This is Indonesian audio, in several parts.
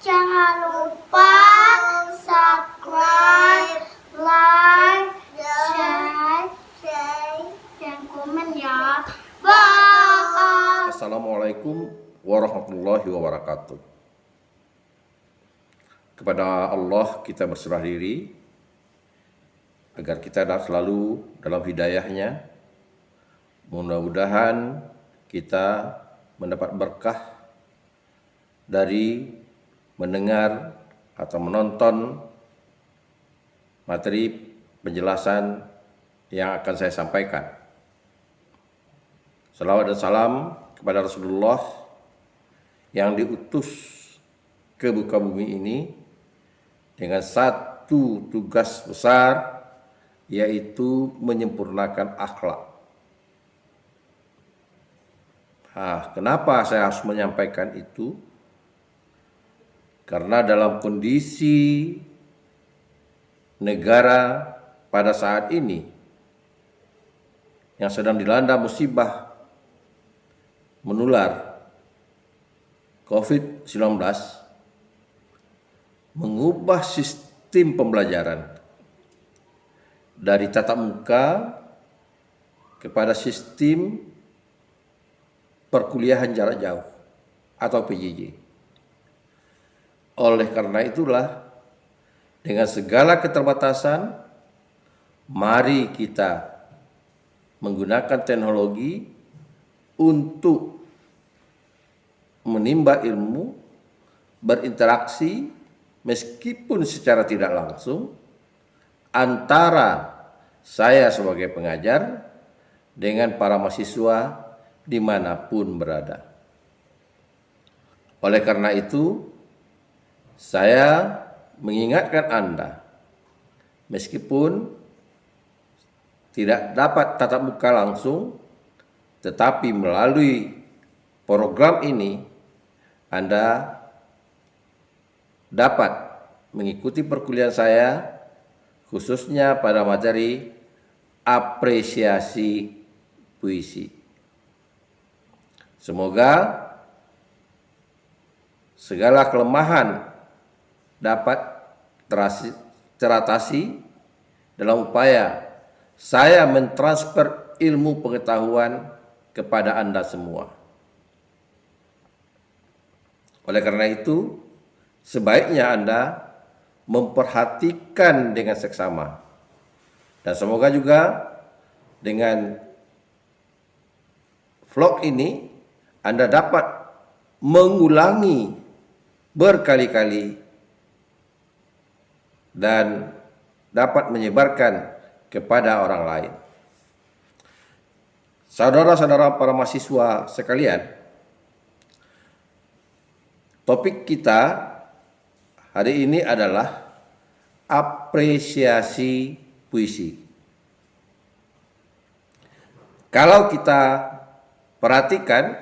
Jangan lupa subscribe, like, share, dan komen ya. Bye. Assalamualaikum warahmatullahi wabarakatuh. Kepada Allah kita berserah diri agar kita selalu dalam hidayahnya. Mudah-mudahan kita mendapat berkah dari mendengar atau menonton materi penjelasan yang akan saya sampaikan. Salawat dan salam kepada Rasulullah yang diutus ke muka bumi ini dengan satu tugas besar, yaitu menyempurnakan akhlak. Kenapa saya harus menyampaikan itu? Karena dalam kondisi negara pada saat ini yang sedang dilanda musibah menular COVID-19, mengubah sistem pembelajaran dari tatap muka kepada sistem perkuliahan jarak jauh atau PJJ. Oleh karena itulah, dengan segala keterbatasan, mari kita menggunakan teknologi untuk menimba ilmu, berinteraksi meskipun secara tidak langsung antara saya sebagai pengajar dengan para mahasiswa dimanapun berada. Oleh karena itu, saya mengingatkan Anda, meskipun tidak dapat tatap muka langsung, tetapi melalui program ini Anda dapat mengikuti perkuliahan saya, khususnya pada materi apresiasi puisi. Semoga segala kelemahan dapat teratasi dalam upaya saya mentransfer ilmu pengetahuan kepada Anda semua. Oleh karena itu, sebaiknya Anda memperhatikan dengan seksama. Dan semoga juga dengan vlog ini Anda dapat mengulangi berkali-kali dan dapat menyebarkan kepada orang lain. Saudara-saudara para mahasiswa sekalian, topik kita hari ini adalah apresiasi puisi. Kalau kita perhatikan,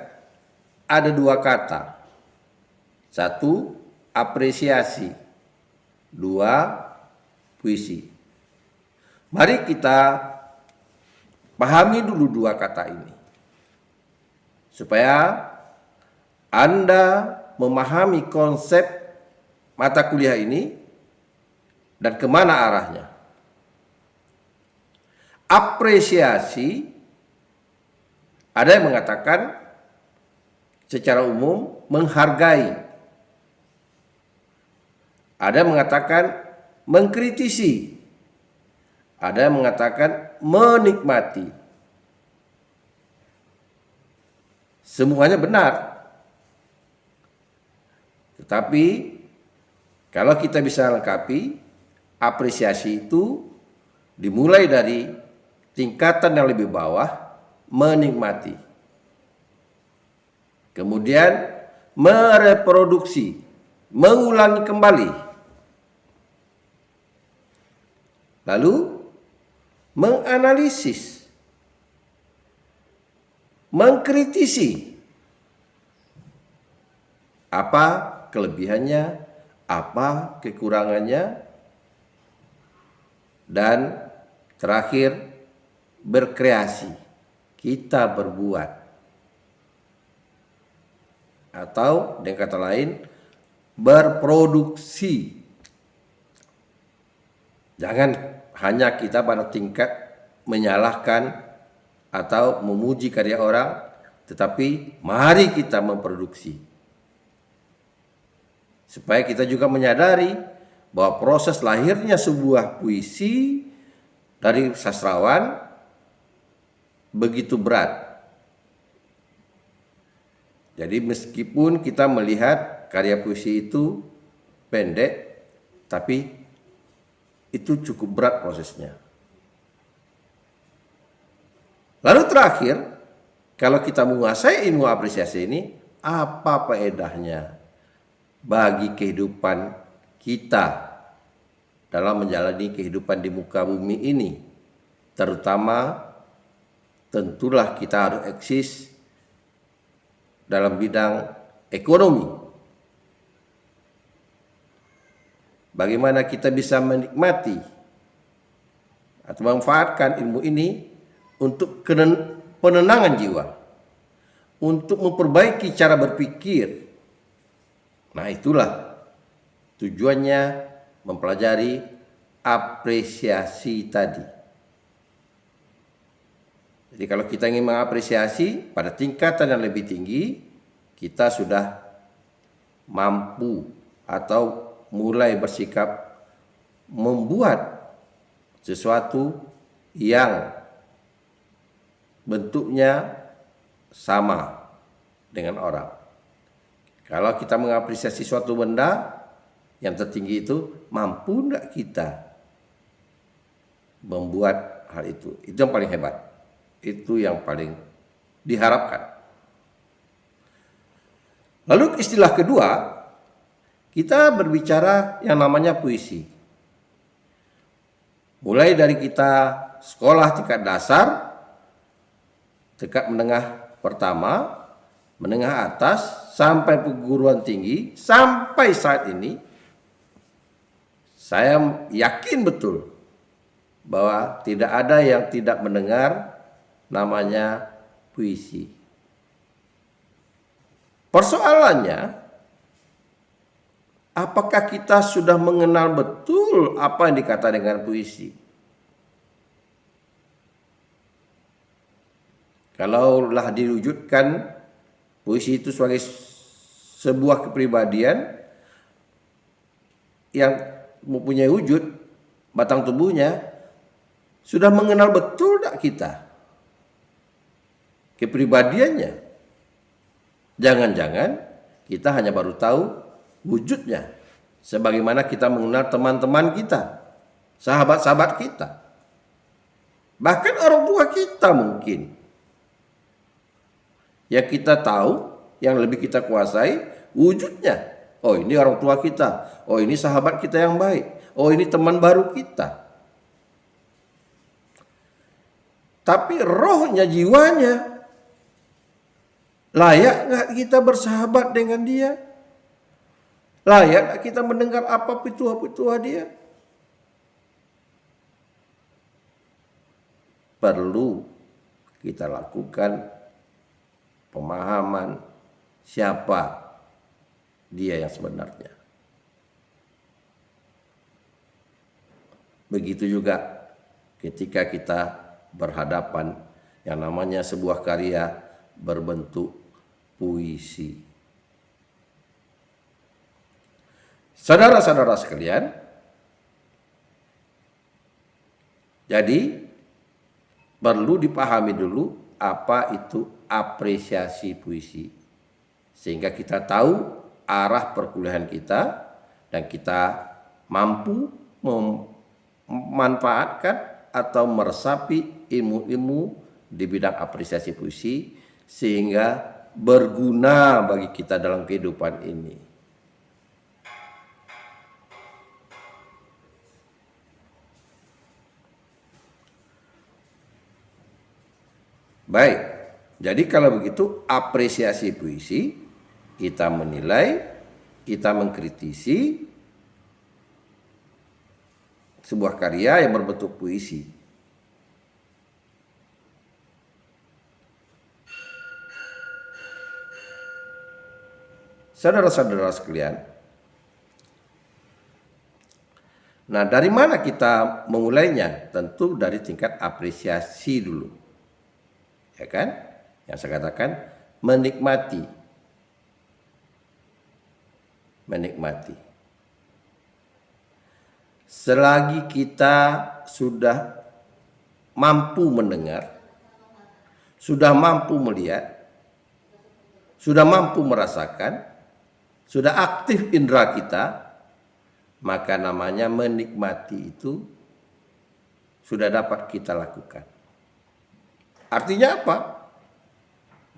ada dua kata. Satu, apresiasi. Dua, puisi. Mari kita pahami dulu dua kata ini, supaya Anda memahami konsep mata kuliah ini dan kemana arahnya. Apresiasi, ada yang mengatakan secara umum menghargai. Ada yang mengatakan mengkritisi. Ada yang mengatakan menikmati. Semuanya benar. Tetapi kalau kita bisa lengkapi, apresiasi itu dimulai dari tingkatan yang lebih bawah, menikmati. Kemudian mereproduksi, mengulangi kembali. Lalu menganalisis, mengkritisi. Apa kelebihannya, apa kekurangannya, dan terakhir berkreasi. Kita berbuat. Atau dengan kata lain, berproduksi. Jangan hanya kita pada tingkat menyalahkan atau memuji karya orang, tetapi mari kita memproduksi. Supaya kita juga menyadari bahwa proses lahirnya sebuah puisi dari sastrawan begitu berat. Jadi meskipun kita melihat karya puisi itu pendek, tapi itu cukup berat prosesnya. Lalu terakhir, kalau kita menguasai ilmu apresiasi ini, apa faedahnya bagi kehidupan kita dalam menjalani kehidupan di muka bumi ini? Terutama tentulah kita harus eksis dalam bidang ekonomi. Bagaimana kita bisa menikmati atau memanfaatkan ilmu ini untuk penenangan jiwa, untuk memperbaiki cara berpikir. Nah, itulah tujuannya mempelajari apresiasi tadi. Jadi kalau kita ingin mengapresiasi pada tingkatan yang lebih tinggi, kita sudah mampu atau mulai bersikap membuat sesuatu yang bentuknya sama dengan orang. Kalau kita mengapresiasi suatu benda yang tertinggi itu, mampu enggak kita membuat hal itu? Itu yang paling hebat. Itu yang paling diharapkan. Lalu istilah kedua, kita berbicara yang namanya puisi. Mulai dari kita sekolah tingkat dasar, tingkat menengah pertama, menengah atas, sampai perguruan tinggi, sampai saat ini, saya yakin betul bahwa tidak ada yang tidak mendengar namanya puisi. Persoalannya, apakah kita sudah mengenal betul apa yang dikatakan dengan puisi? Kalaulah diwujudkan puisi itu sebagai sebuah kepribadian yang mempunyai wujud, batang tubuhnya, sudah mengenal betul tak kita kepribadiannya? Jangan-jangan kita hanya baru tahu wujudnya, sebagaimana kita mengenal teman-teman kita, sahabat-sahabat kita, bahkan orang tua kita mungkin. Yang kita tahu, yang lebih kita kuasai wujudnya. Oh, ini orang tua kita. Oh, ini sahabat kita yang baik. Oh, ini teman baru kita. Tapi rohnya, jiwanya, layak nggak kita bersahabat dengan dia? Layak nggak kita mendengar apa petua-petua dia? Perlu kita lakukan pemahaman siapa dia yang sebenarnya. Begitu juga ketika kita berhadapan yang namanya sebuah karya berbentuk puisi. Saudara-saudara sekalian, jadi perlu dipahami dulu apa itu apresiasi puisi, sehingga kita tahu arah perkuliahan kita dan kita mampu memanfaatkan atau meresapi ilmu-ilmu di bidang apresiasi puisi sehingga berguna bagi kita dalam kehidupan ini. Baik, jadi kalau begitu apresiasi puisi, kita menilai, kita mengkritisi sebuah karya yang berbentuk puisi. Saudara-saudara sekalian, nah dari mana kita memulainya? Tentu dari tingkat apresiasi dulu. Ya kan? Yang saya katakan menikmati. Menikmati. Selagi kita sudah mampu mendengar, sudah mampu melihat, sudah mampu merasakan, sudah aktif indera kita, maka namanya menikmati itu sudah dapat kita lakukan. Artinya apa?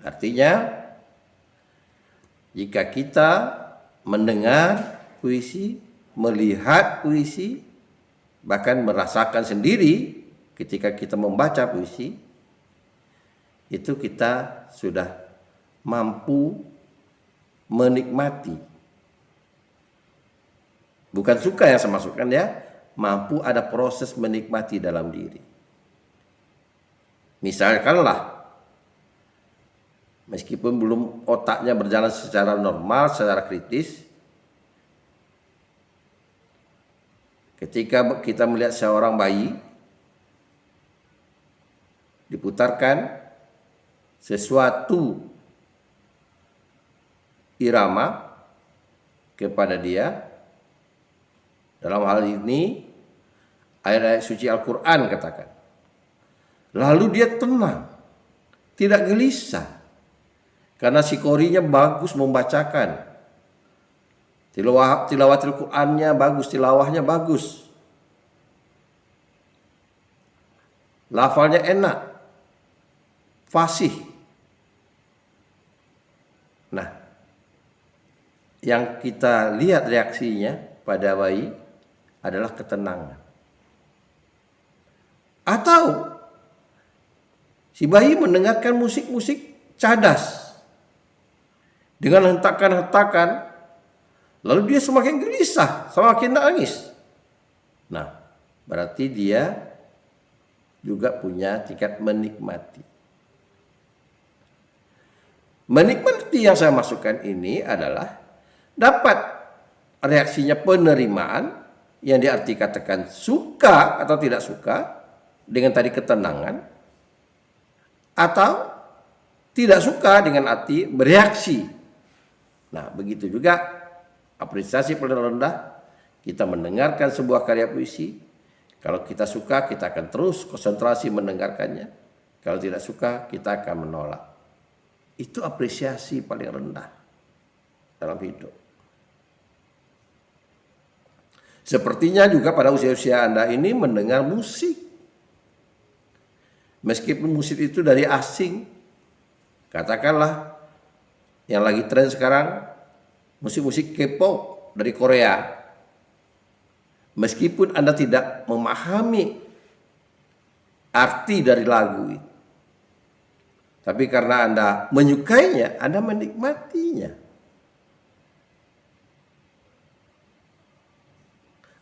Artinya jika kita mendengar puisi, melihat puisi, bahkan merasakan sendiri ketika kita membaca puisi, itu kita sudah mampu menikmati. Bukan suka yang saya maksudkan ya, mampu ada proses menikmati dalam diri. Misalkanlah, meskipun belum otaknya berjalan secara normal, secara kritis, ketika kita melihat seorang bayi, diputarkan sesuatu irama kepada dia, dalam hal ini ayat-ayat suci Al-Quran katakan. Lalu dia tenang, tidak gelisah, karena si qorinya bagus membacakan. Tilawatil Qur'annya bagus, tilawahnya bagus. Lafalnya enak, fasih. Nah, yang kita lihat reaksinya pada bayi adalah ketenangan. Atau si bayi mendengarkan musik-musik cadas dengan hentakan-hentakan, lalu dia semakin gelisah, semakin nangis. Nah, berarti dia juga punya tingkat menikmati. Menikmati yang saya masukkan ini adalah dapat reaksinya penerimaan yang diarti katakan suka atau tidak suka dengan tadi ketenangan, atau tidak suka dengan arti bereaksi. Nah, begitu juga apresiasi paling rendah, kita mendengarkan sebuah karya puisi. Kalau kita suka, kita akan terus konsentrasi mendengarkannya. Kalau tidak suka, kita akan menolak. Itu apresiasi paling rendah dalam hidup. Sepertinya juga pada usia-usia Anda ini mendengar musik. Meskipun musik itu dari asing, katakanlah yang lagi tren sekarang, musik-musik K-pop dari Korea. Meskipun Anda tidak memahami arti dari lagu itu, tapi karena Anda menyukainya, Anda menikmatinya.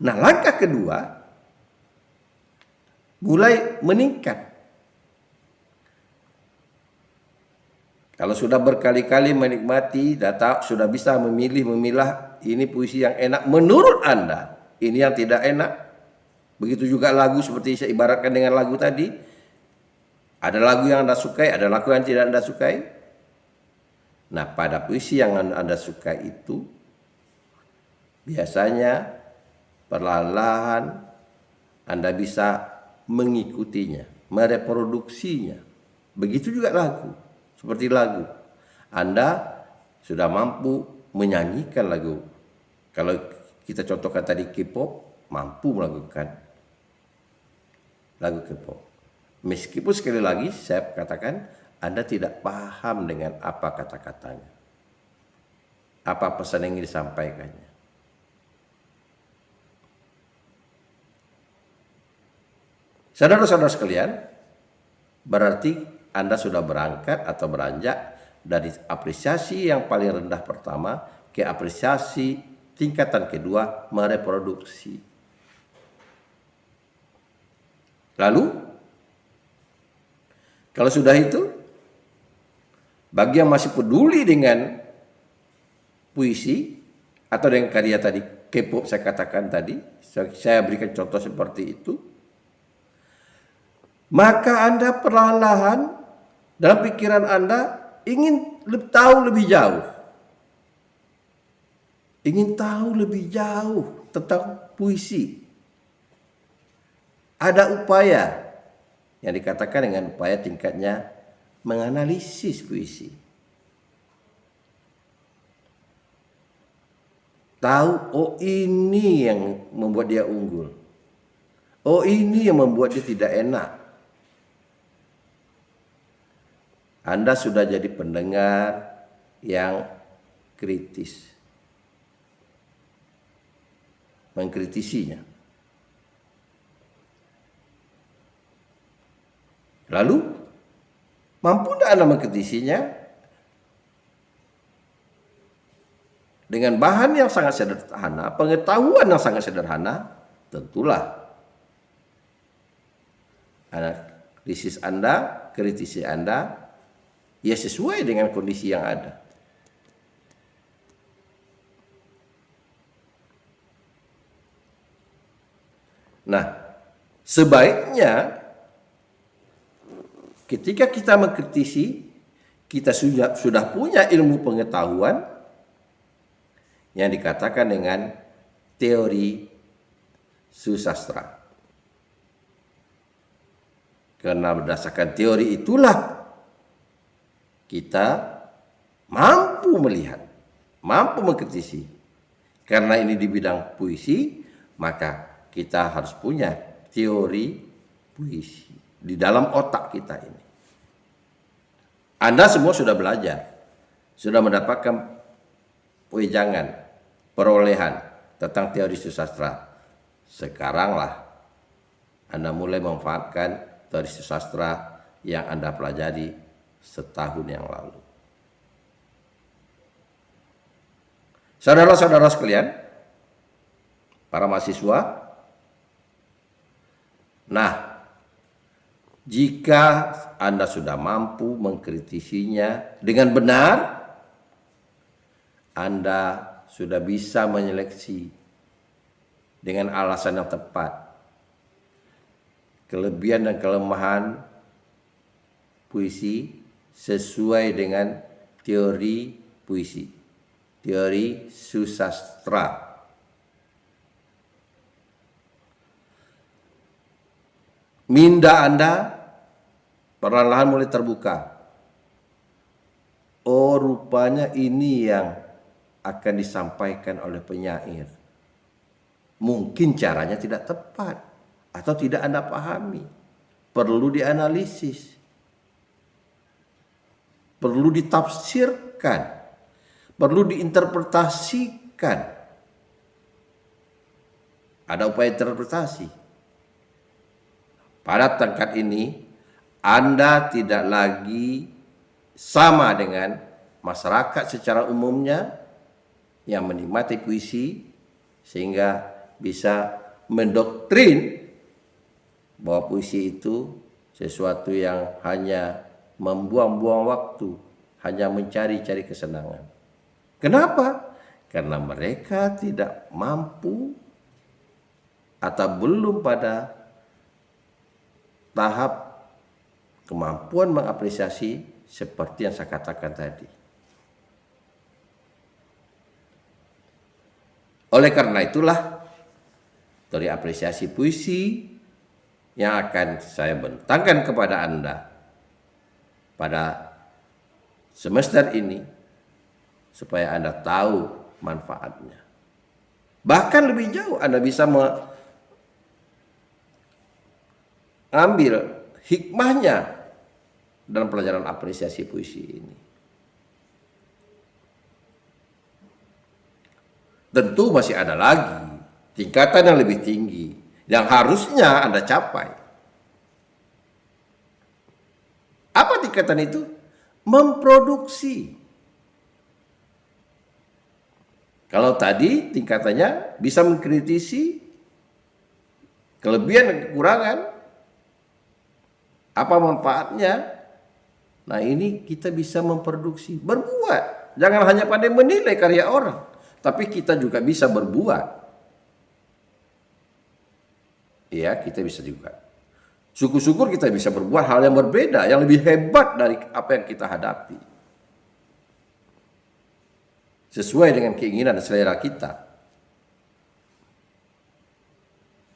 Nah, langkah kedua, mulai meningkat. Kalau sudah berkali-kali menikmati, sudah bisa memilah ini puisi yang enak menurut Anda, ini yang tidak enak. Begitu juga lagu seperti saya ibaratkan dengan lagu tadi. Ada lagu yang Anda sukai, ada lagu yang tidak Anda sukai. Nah, pada puisi yang Anda suka itu, biasanya perlahan-lahan Anda bisa mengikutinya, mereproduksinya. Begitu juga lagu, seperti lagu. Anda sudah mampu menyanyikan lagu. Kalau kita contohkan tadi K-pop, mampu melakukan lagu K-pop. Meskipun sekali lagi saya katakan, Anda tidak paham dengan apa kata-katanya, apa pesan yang ingin disampaikannya. Saudara-saudara sekalian, berarti Anda sudah berangkat atau beranjak dari apresiasi yang paling rendah pertama ke apresiasi tingkatan kedua, mereproduksi. Lalu, kalau sudah itu, bagi yang masih peduli dengan puisi atau dengan karya tadi, K-pop saya katakan tadi, saya berikan contoh seperti itu, maka Anda perlahan-lahan dalam pikiran Anda ingin tahu lebih jauh. Ingin tahu lebih jauh tentang puisi. Ada upaya yang dikatakan dengan upaya tingkatnya menganalisis puisi. Tahu, oh ini yang membuat dia unggul. Oh ini yang membuat dia tidak enak. Anda sudah jadi pendengar yang kritis. Mengkritisinya. Lalu, mampu tidak Anda mengkritisinya dengan bahan yang sangat sederhana, pengetahuan yang sangat sederhana? Tentulah analisis Anda, kritisi Anda, ya sesuai dengan kondisi yang ada. Nah, sebaiknya ketika kita mengkritisi, kita sudah punya ilmu pengetahuan yang dikatakan dengan teori susastra. Karena berdasarkan teori itulah kita mampu melihat, mampu mengkritisi. Karena ini di bidang puisi, maka kita harus punya teori puisi di dalam otak kita ini. Anda semua sudah belajar, sudah mendapatkan wejangan, perolehan tentang teori susastra. Sekaranglah Anda mulai memanfaatkan teori susastra yang Anda pelajari setahun yang lalu. Saudara-saudara sekalian, para mahasiswa, nah, jika Anda sudah mampu mengkritisinya dengan benar, Anda sudah bisa menyeleksi dengan alasan yang tepat kelebihan dan kelemahan puisi sesuai dengan teori puisi, teori susastra. Minda Anda perlahan-lahan mulai terbuka. Oh, rupanya ini yang akan disampaikan oleh penyair. Mungkin caranya tidak tepat atau tidak Anda pahami. Perlu dianalisis. Perlu ditafsirkan. Perlu diinterpretasikan. Ada upaya interpretasi. Pada tingkat ini, Anda tidak lagi sama dengan masyarakat secara umumnya yang menikmati puisi sehingga bisa mendoktrin bahwa puisi itu sesuatu yang hanya membuang-buang waktu, hanya mencari-cari kesenangan. Kenapa? Karena mereka tidak mampu atau belum pada tahap kemampuan mengapresiasi seperti yang saya katakan tadi. Oleh karena itulah teori apresiasi puisi yang akan saya bentangkan kepada Anda pada semester ini supaya Anda tahu manfaatnya. Bahkan lebih jauh Anda bisa mengambil hikmahnya dalam pelajaran apresiasi puisi ini. Tentu masih ada lagi tingkatan yang lebih tinggi yang harusnya Anda capai. Apa tingkatan itu? Memproduksi. Kalau tadi tingkatannya bisa mengkritisi kelebihan dan kekurangan, apa manfaatnya? Nah, ini kita bisa memproduksi, berbuat. Jangan hanya pandai menilai karya orang, tapi kita juga bisa berbuat. Ya, kita bisa juga. Syukur-syukur kita bisa berbuat hal yang berbeda, yang lebih hebat dari apa yang kita hadapi. Sesuai dengan keinginan dan selera kita.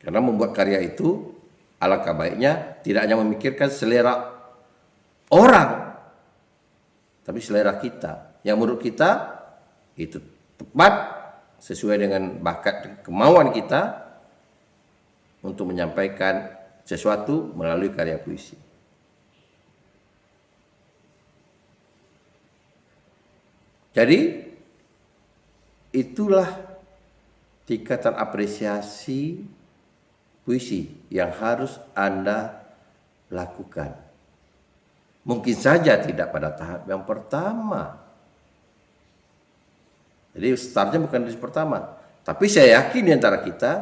Karena membuat karya itu, alangkah baiknya tidak hanya memikirkan selera orang, tapi selera kita. Yang menurut kita itu tepat, sesuai dengan bakat dan kemauan kita untuk menyampaikan sesuatu melalui karya puisi. Jadi itulah tingkatan apresiasi puisi yang harus Anda lakukan. Mungkin saja tidak pada tahap yang pertama. Jadi startnya bukan dari pertama. Tapi saya yakin di antara kita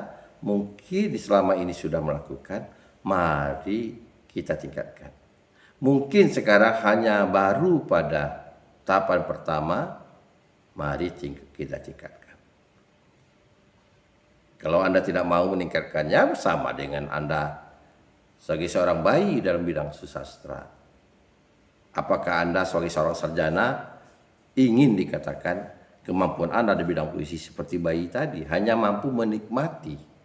mungkin selama ini sudah melakukan, mari kita tingkatkan. Mungkin sekarang hanya baru pada tahapan pertama, mari kita tingkatkan. Kalau Anda tidak mau meningkatkannya, sama dengan Anda sebagai seorang bayi dalam bidang sastra. Apakah Anda sebagai seorang sarjana ingin dikatakan kemampuan Anda di bidang puisi seperti bayi tadi, hanya mampu menikmati?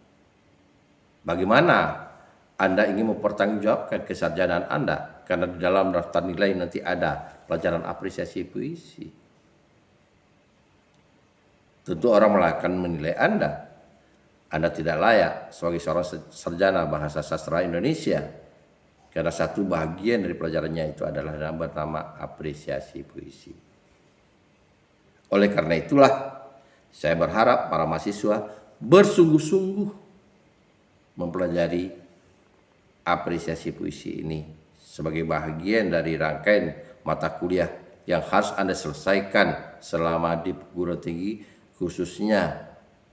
Bagaimana Anda ingin mempertanggungjawabkan kesarjanaan Anda? Karena di dalam daftar nilai nanti ada pelajaran apresiasi puisi. Tentu orang akan menilai Anda. Anda tidak layak sebagai seorang sarjana bahasa sastra Indonesia. Karena satu bagian dari pelajarannya itu adalah yang bernama apresiasi puisi. Oleh karena itulah, saya berharap para mahasiswa bersungguh-sungguh mempelajari apresiasi puisi ini sebagai bagian dari rangkaian mata kuliah yang harus Anda selesaikan selama di perguruan tinggi, khususnya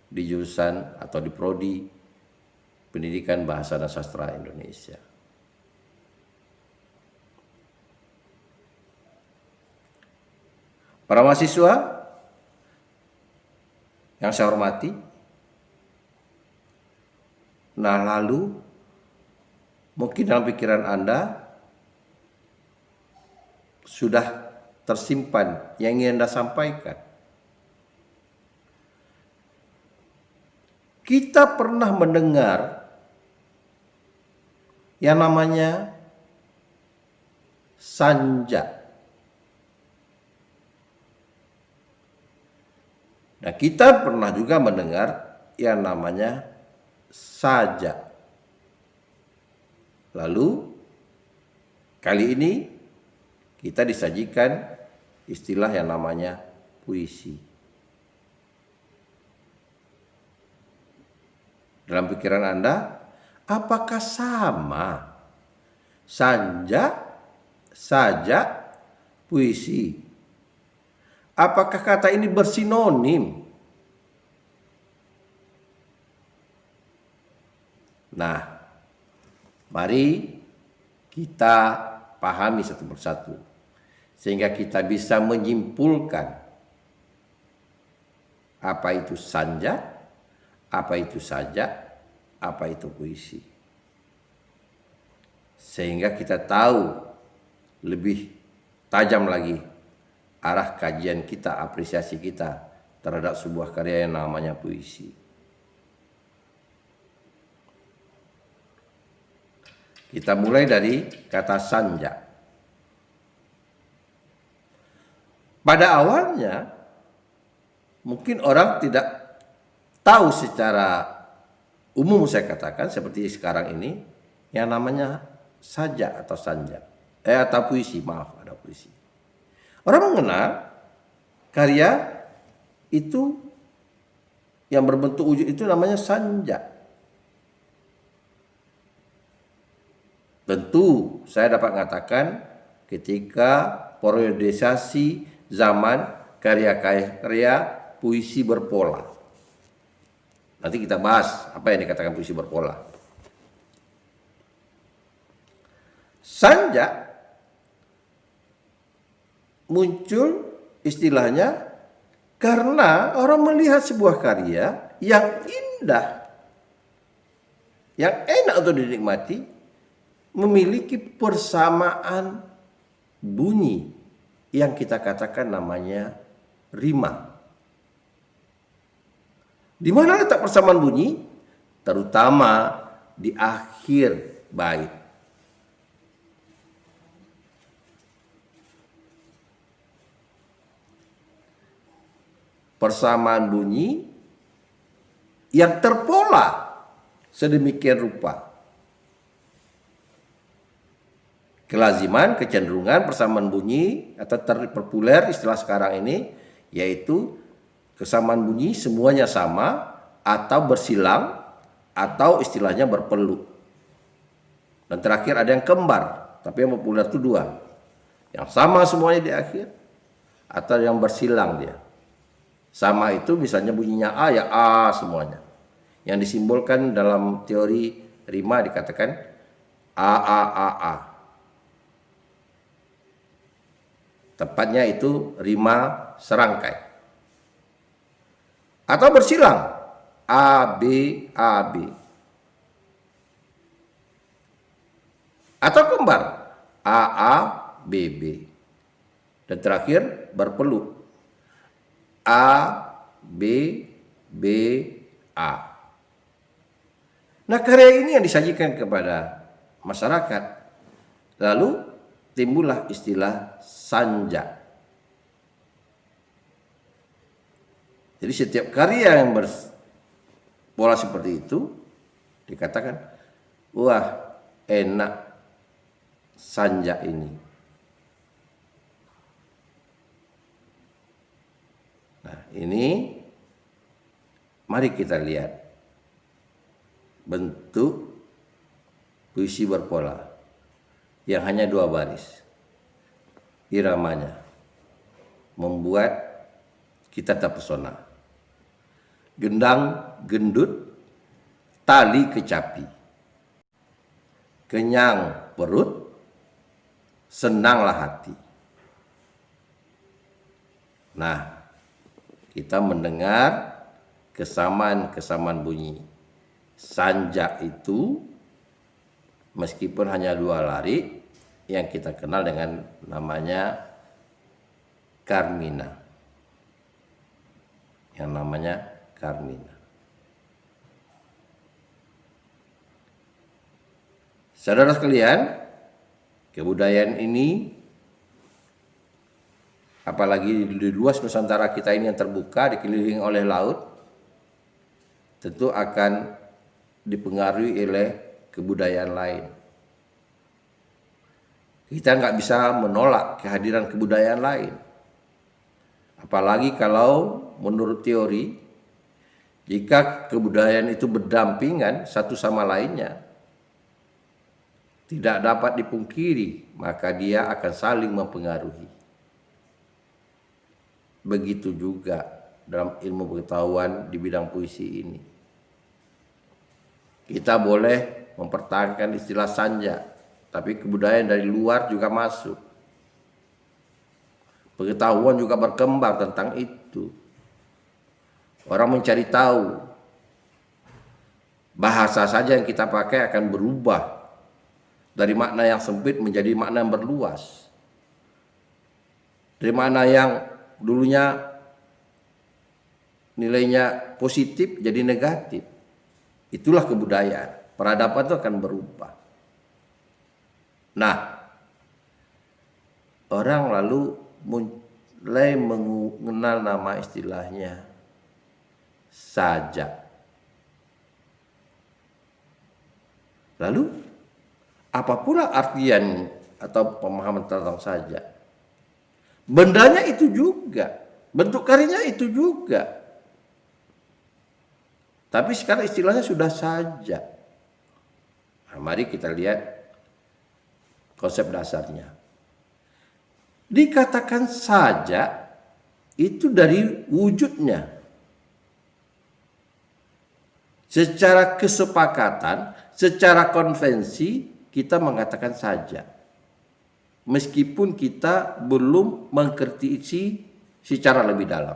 di jurusan atau di prodi Pendidikan Bahasa dan Sastra Indonesia. Para mahasiswa yang saya hormati, nah lalu mungkin dalam pikiran Anda sudah tersimpan yang ingin Anda sampaikan. Kita pernah mendengar yang namanya sanja. Nah, kita pernah juga mendengar yang namanya saja. Lalu kali ini kita disajikan istilah yang namanya puisi. Dalam pikiran Anda, apakah sama sanja, saja, puisi? Apakah kata ini bersinonim? Nah, mari kita pahami satu persatu, sehingga kita bisa menyimpulkan apa itu sanja, apa itu saja, apa itu puisi. Sehingga kita tahu lebih tajam lagi arah kajian kita, apresiasi kita terhadap sebuah karya yang namanya puisi. Kita mulai dari kata sanja. Pada awalnya mungkin orang tidak tahu secara umum, saya katakan seperti sekarang ini, yang namanya sajak atau sanja. Atau puisi, maaf, ada puisi. Orang mengenal karya itu yang berbentuk wujud itu namanya sanja. Tentu saya dapat mengatakan ketika periodisasi zaman karya-karya puisi berpola. Nanti kita bahas apa yang dikatakan puisi berpola. Sanja muncul istilahnya karena orang melihat sebuah karya yang indah, yang enak untuk dinikmati, memiliki persamaan bunyi yang kita katakan namanya rima. Di mana letak persamaan bunyi? Terutama di akhir bait. Persamaan bunyi yang terpola sedemikian rupa. Kelaziman, kecenderungan persamaan bunyi atau terpopuler istilah sekarang ini yaitu kesamaan bunyi semuanya sama atau bersilang atau istilahnya berpelu. Dan terakhir ada yang kembar, tapi yang populer itu dua. Yang sama semuanya di akhir atau yang bersilang dia. Sama itu misalnya bunyinya A ya A semuanya. Yang disimbolkan dalam teori rima dikatakan A. Tepatnya itu rima serangkai. Atau bersilang A, B. Atau kembar A, B. Dan terakhir berpelu A, B, A. Nah, karya ini yang disajikan kepada masyarakat. Lalu timbullah istilah sanja. Jadi setiap karya yang berpola seperti itu dikatakan, wah enak sanja ini. Nah ini mari kita lihat bentuk puisi berpola yang hanya 2 baris. Iramanya membuat kita terpesona. Gendang gendut, tali kecapi. Kenyang perut, senanglah hati. Nah, kita mendengar kesamaan-kesamaan bunyi. Sanja itu meskipun hanya 2 lari yang kita kenal dengan namanya Carmina. Yang namanya Carmina. Saudara sekalian, kebudayaan ini apalagi di luas Nusantara kita ini yang terbuka dikelilingi oleh laut, tentu akan dipengaruhi oleh kebudayaan lain. Kita nggak bisa menolak kehadiran kebudayaan lain. Apalagi kalau menurut teori, jika kebudayaan itu berdampingan satu sama lainnya, tidak dapat dipungkiri, maka dia akan saling mempengaruhi. Begitu juga dalam ilmu pengetahuan di bidang puisi ini. Kita boleh mempertahankan istilah sanja, tapi kebudayaan dari luar juga masuk. Pengetahuan juga berkembang tentang itu. Orang mencari tahu. Bahasa saja yang kita pakai akan berubah dari makna yang sempit menjadi makna yang berluas. Dari makna yang dulunya nilainya positif jadi negatif. Itulah kebudayaan. Peradaban itu akan berubah. Nah, orang lalu mulai mengenal nama istilahnya sajak. Lalu, apa pula artian atau pemahaman tentang sajak? Bendanya itu juga, bentuk karyanya itu juga. Tapi sekarang istilahnya sudah sajak. Nah, mari kita lihat konsep dasarnya. Dikatakan sajak itu dari wujudnya. Secara kesepakatan, secara konvensi kita mengatakan sajak. Meskipun kita belum mengkritisi secara lebih dalam.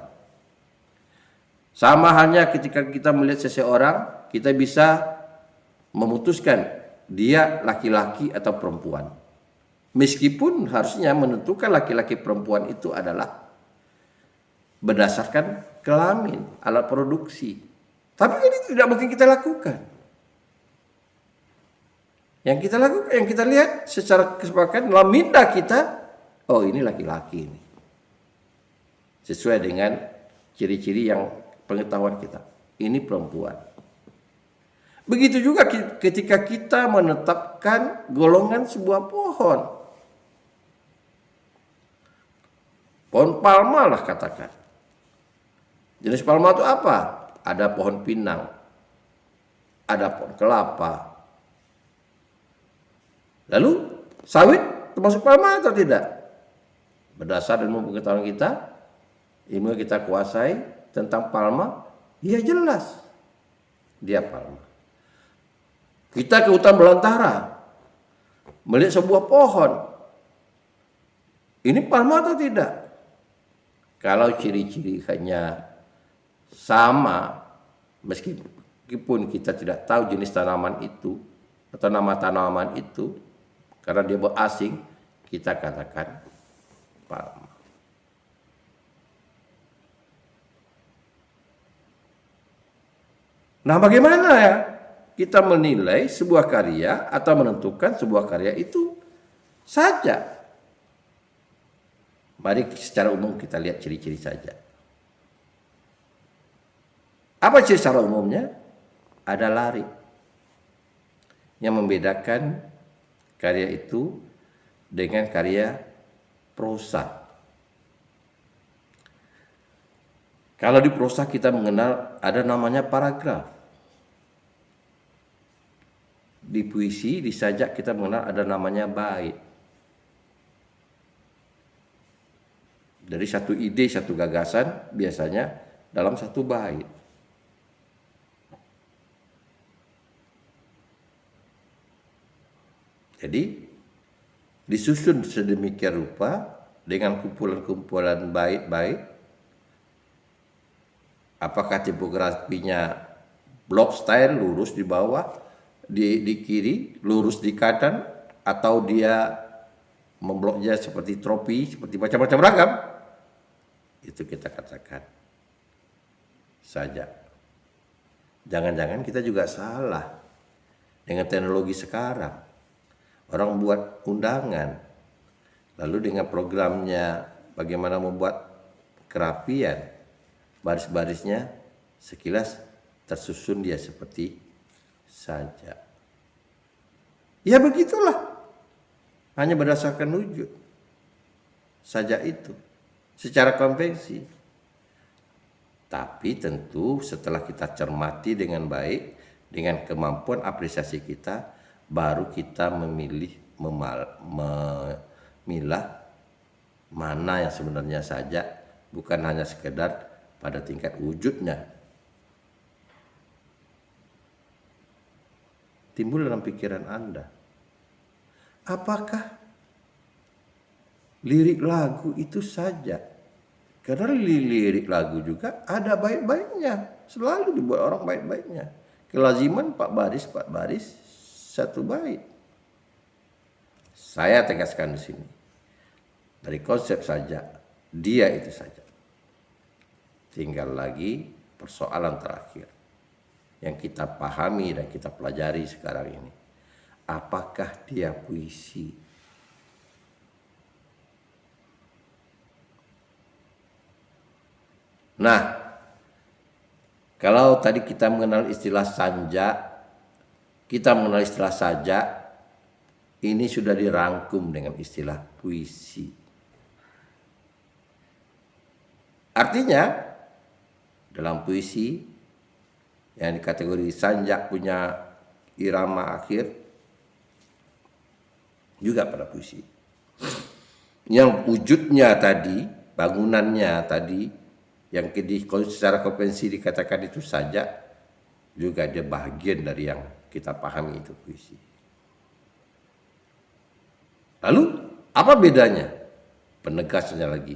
Sama halnya ketika kita melihat seseorang, kita bisa memutuskan dia laki-laki atau perempuan. Meskipun harusnya menentukan laki-laki perempuan itu adalah berdasarkan kelamin, alat produksi. Tapi ini tidak mungkin kita lakukan. Yang kita lakukan, yang kita lihat secara kesepakatan dalam minda kita, oh ini laki-laki ini. Sesuai dengan ciri-ciri yang pengetahuan kita. Ini perempuan. Begitu juga ketika kita menetapkan golongan sebuah pohon. Pohon palma lah katakan. Jenis palma itu apa? Ada pohon pinang. Ada pohon kelapa. Lalu sawit termasuk palma atau tidak? Berdasar ilmu pengetahuan kita, ilmu yang kita kuasai tentang palma, ya jelas dia palma. Kita ke hutan belantara, melihat sebuah pohon, ini palma atau tidak? Kalau ciri-cirinya sama, meskipun kita tidak tahu jenis tanaman itu atau nama tanaman itu, karena dia asing, kita katakan palma. Nah, bagaimana ya kita menilai sebuah karya atau menentukan sebuah karya itu saja? Mari secara umum kita lihat ciri-ciri saja. Apa ciri secara umumnya? Ada lari. Yang membedakan karya itu dengan karya prosa. Kalau di prosa kita mengenal ada namanya paragraf. Di puisi, di sajak kita mengenal ada namanya bait. Dari satu ide, satu gagasan biasanya dalam satu bait. Jadi disusun sedemikian rupa dengan kumpulan-kumpulan bait-bait. Apakah tipografinya block style lurus di bawah, di kiri, lurus di kanan, atau dia membloknya seperti tropi, seperti macam-macam ragam, itu kita katakan saja. Jangan-jangan kita juga salah dengan teknologi sekarang. Orang buat undangan, lalu dengan programnya bagaimana membuat kerapian, baris-barisnya sekilas tersusun dia seperti saja. Ya begitulah, hanya berdasarkan wujud saja itu, secara konvensi. Tapi tentu setelah kita cermati dengan baik, dengan kemampuan apresiasi kita, baru kita memilah mana yang sebenarnya saja, bukan hanya sekedar pada tingkat wujudnya. Timbul dalam pikiran Anda, apakah lirik lagu itu saja? Karena lirik lagu juga ada bait-baitnya, selalu dibuat orang bait-baitnya. Kelaziman 4 baris, satu bait. Saya tegaskan di sini. Dari konsep saja, dia itu saja. Tinggal lagi persoalan terakhir yang kita pahami dan kita pelajari sekarang ini. Apakah dia puisi? Nah, kalau tadi kita mengenal istilah sanja, kita mengenal istilah sajak, ini sudah dirangkum dengan istilah puisi. Artinya, dalam puisi yang dikategori sanjak punya irama akhir, juga pada puisi. Yang wujudnya tadi, bangunannya tadi, yang secara konvensi dikatakan itu sajak, juga dia bagian dari yang kita pahami itu puisi. Lalu, apa bedanya? Penegasannya lagi,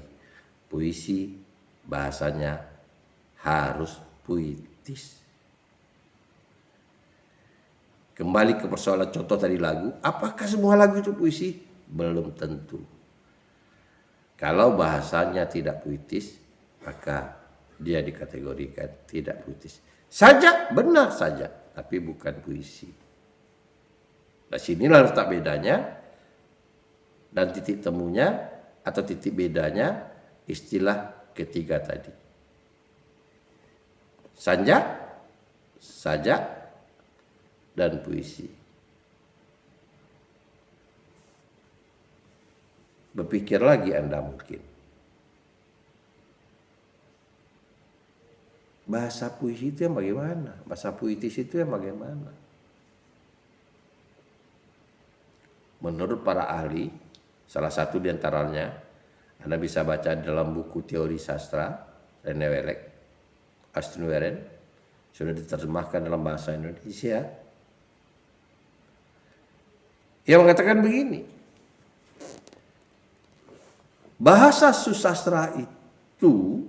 puisi bahasanya harus puitis. Kembali ke persoalan contoh tadi lagu, apakah semua lagu itu puisi? Belum tentu. Kalau bahasanya tidak puitis, maka dia dikategorikan tidak puitis. Sajak benar saja, tapi bukan puisi. Nah, sinilah letak bedanya dan titik temunya atau titik bedanya istilah ketiga tadi. Sanjak, sajak, dan puisi. Berpikir lagi Anda mungkin. Bahasa puisi itu yang bagaimana? Bahasa puitis itu yang bagaimana? Menurut para ahli, salah satu diantaranya, Anda bisa baca dalam buku teori sastra, René Welek, Astrid Weren, sudah diterjemahkan dalam bahasa Indonesia. Ia mengatakan begini, bahasa susastra itu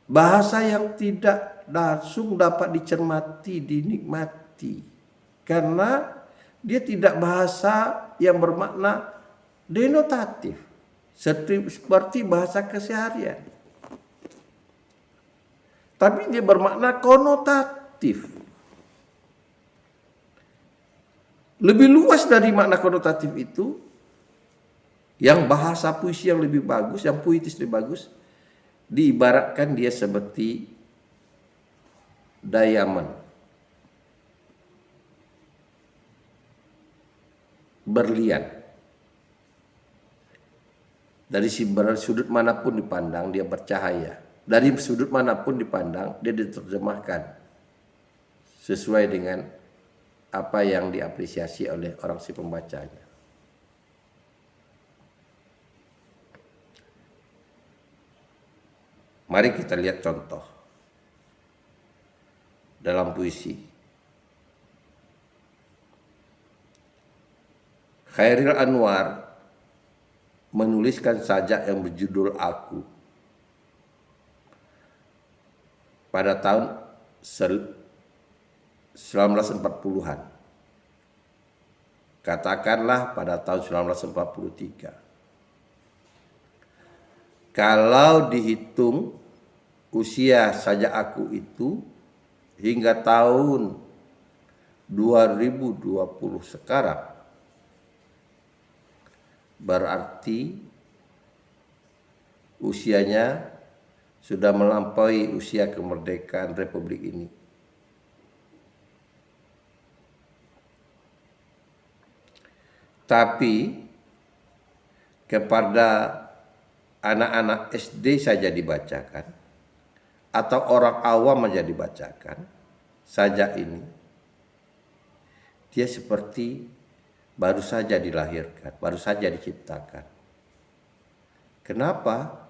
bahasa yang tidak langsung dapat dicermati, dinikmati. Karena dia tidak bahasa yang bermakna denotatif. Seperti bahasa keseharian. Tapi dia bermakna konotatif. Lebih luas dari makna konotatif itu, yang bahasa puisi yang lebih bagus, yang puitis lebih bagus, diibaratkan dia seperti diamond, berlian. Dari sudut manapun dipandang dia bercahaya. Dari sudut manapun dipandang dia diterjemahkan sesuai dengan apa yang diapresiasi oleh orang si pembacanya. Mari kita lihat contoh dalam puisi. Khairil Anwar menuliskan sajak yang berjudul Aku pada tahun 1940-an. Katakanlah pada tahun 1943. Kalau dihitung usia sajak Aku itu hingga tahun 2020 sekarang, berarti usianya sudah melampaui usia kemerdekaan Republik ini. Tapi kepada anak-anak SD saja dibacakan atau orang awam saja dibacakan sajak ini, dia seperti baru saja dilahirkan, baru saja diciptakan. Kenapa?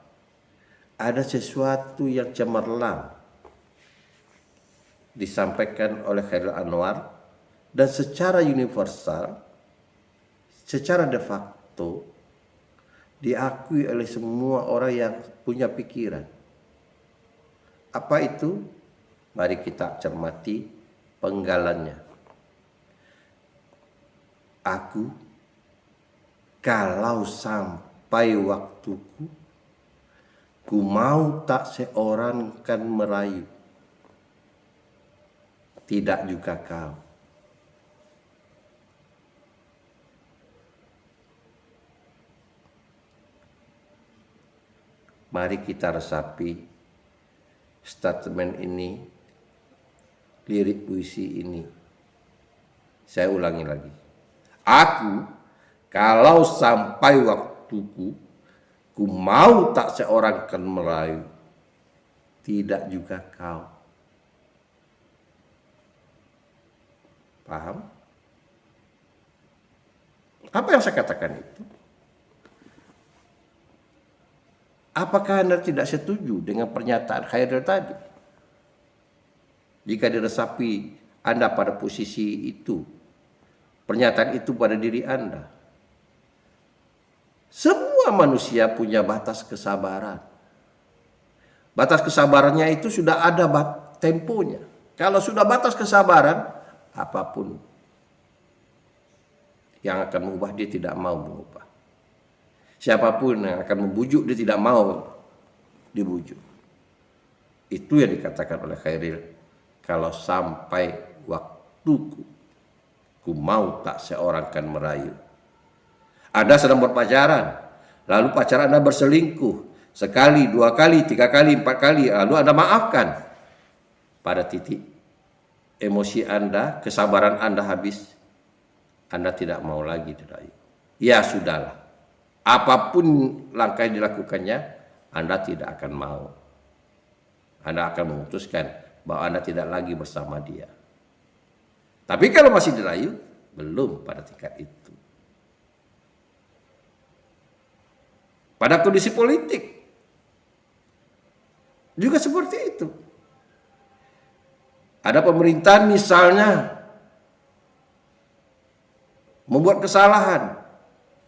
Ada sesuatu yang cemerlang disampaikan oleh Khairil Anwar dan secara universal, secara de facto diakui oleh semua orang yang punya pikiran. Apa itu? Mari kita cermati penggalannya. Aku, kalau sampai waktuku, ku mau tak seorang kan merayu. tidak juga kau. Mari kita resapi statement ini, lirik puisi ini. Saya ulangi lagi. Aku, kalau sampai waktuku, ku mau tak seorang kan merayu, tidak juga kau. Paham? Apa yang saya katakan itu? Apakah Anda tidak setuju dengan pernyataan Khairil tadi? Jika diresapi Anda pada posisi itu, pernyataan itu pada diri Anda. Semua manusia punya batas kesabaran. Batas kesabarannya itu sudah ada temponya. Kalau sudah batas kesabaran, apapun yang akan mengubah, dia tidak mau mengubah. Siapapun yang akan membujuk, dia tidak mau dibujuk. Itu yang dikatakan oleh Khairil. Kalau sampai waktuku, ku mau tak seorang kan merayu. Anda sedang berpacaran, lalu pacar Anda berselingkuh. Sekali, 2 kali, 3 kali, 4 kali, lalu Anda maafkan. Pada titik emosi Anda, kesabaran Anda habis, Anda tidak mau lagi dirayu. Ya sudahlah. Apapun langkah yang dilakukannya, Anda tidak akan mau. Anda akan memutuskan bahwa Anda tidak lagi bersama dia. Tapi kalau masih dirayu, belum pada tingkat itu. Pada kondisi politik, juga seperti itu. Ada pemerintahan misalnya membuat kesalahan,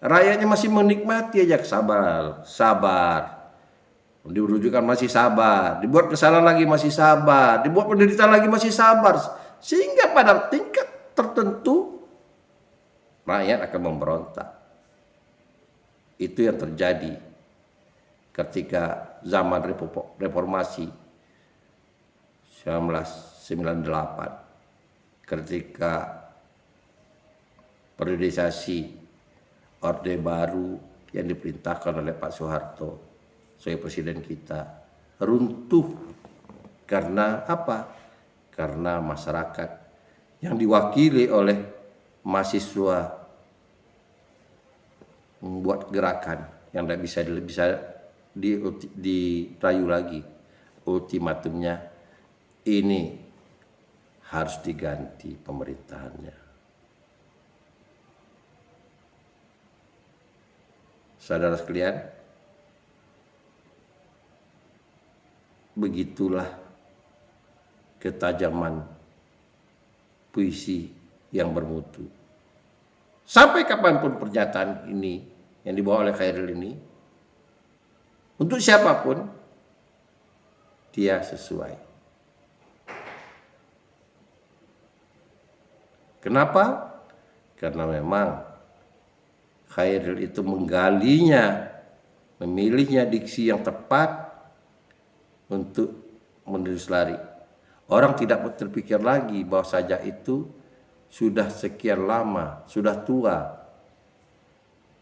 rakyatnya masih menikmati aja, sabar. Dirujukan masih sabar, dibuat kesalahan lagi masih sabar, dibuat penderitaan lagi masih sabar. Sehingga pada tingkat tertentu rakyat akan memberontak. Itu yang terjadi ketika zaman reformasi 1998, ketika periodisasi Orde Baru yang diperintahkan oleh Pak Soeharto sebagai presiden kita runtuh. Karena apa? Karena masyarakat yang diwakili oleh mahasiswa membuat gerakan yang tidak bisa dirayu lagi. Ultimatumnya, ini harus diganti pemerintahannya. Saudara sekalian, begitulah ketajaman puisi yang bermutu. Sampai kapanpun pernyataan ini yang dibawa oleh Khairil ini, untuk siapapun, dia sesuai. Kenapa? Karena memang Khairil itu menggalinya, memilihnya diksi yang tepat untuk menulis lari. Orang tidak terpikir lagi bahwa sajak itu sudah sekian lama, sudah tua.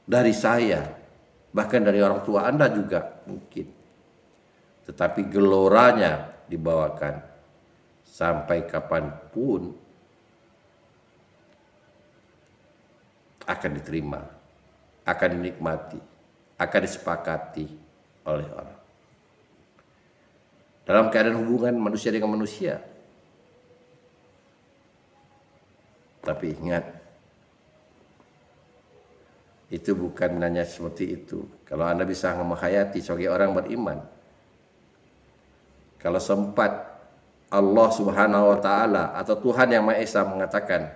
Dari saya, bahkan dari orang tua Anda juga mungkin. Tetapi geloranya dibawakan sampai kapanpun akan diterima, akan dinikmati, akan disepakati oleh orang. Dalam keadaan hubungan manusia dengan manusia. Tapi ingat, itu bukan hanya seperti itu. Kalau Anda bisa menghayati sebagai orang beriman, kalau sempat Allah Subhanahu wa Ta'ala atau Tuhan Yang Maha Esa mengatakan,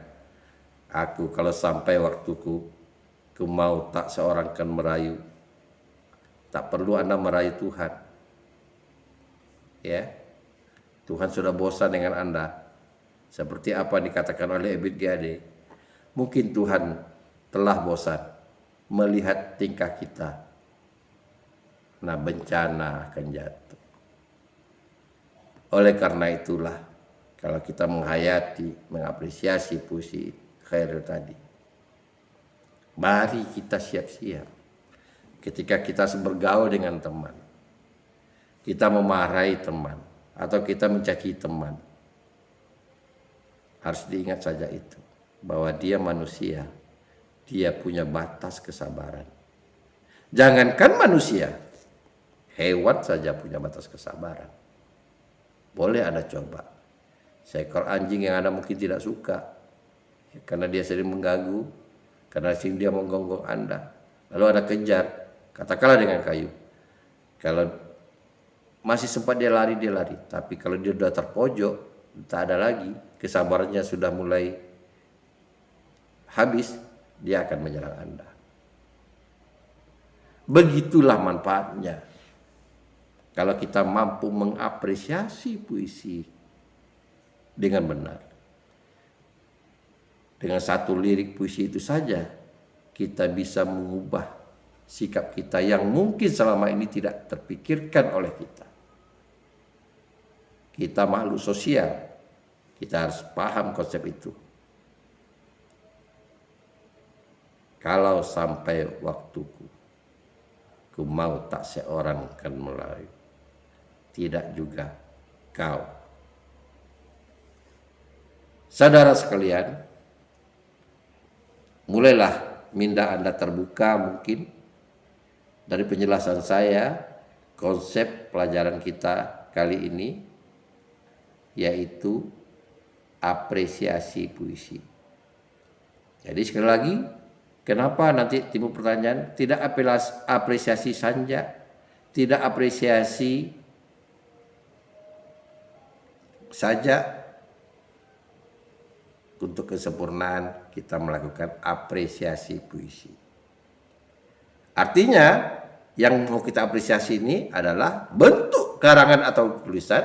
aku kalau sampai waktuku, ku mau tak seorang kan merayu. Tak perlu Anda merayu Tuhan. Ya, Tuhan sudah bosan dengan Anda. Seperti apa yang dikatakan oleh Ebit G.A.D. Mungkin Tuhan telah bosan melihat tingkah kita. Nah, bencana akan jatuh. Oleh karena itulah, Kalau kita menghayati, mengapresiasi puisi Khairil tadi, mari kita siap-siap ketika kita bergaul dengan teman, kita memarahi teman, atau kita mencaci teman. Harus diingat saja itu, bahwa dia manusia, dia punya batas kesabaran. Jangankan manusia, hewan saja punya batas kesabaran. Boleh Anda coba. Seekor anjing yang Anda mungkin tidak suka, karena dia sering mengganggu, karena sering dia menggonggong Anda. Lalu Anda kejar, katakanlah dengan kayu. Kalau masih sempat dia lari. Tapi kalau dia sudah terpojok, tak ada lagi, kesabarannya sudah mulai habis, dia akan menyerang Anda. Begitulah manfaatnya kalau kita mampu mengapresiasi puisi dengan benar. Dengan satu lirik puisi itu saja kita bisa mengubah sikap kita yang mungkin selama ini tidak terpikirkan oleh kita. Kita makhluk sosial, kita harus paham konsep itu. Kalau sampai waktuku, ku mau tak seorang kan melayu, tidak juga kau. Saudara sekalian, mulailah minda Anda terbuka mungkin dari penjelasan saya. Konsep pelajaran kita kali ini yaitu apresiasi puisi. Jadi sekali lagi, kenapa nanti timbul pertanyaan, tidak apresiasi saja, tidak apresiasi saja. Untuk kesempurnaan kita melakukan apresiasi puisi. Artinya yang mau kita apresiasi ini adalah bentuk karangan atau tulisan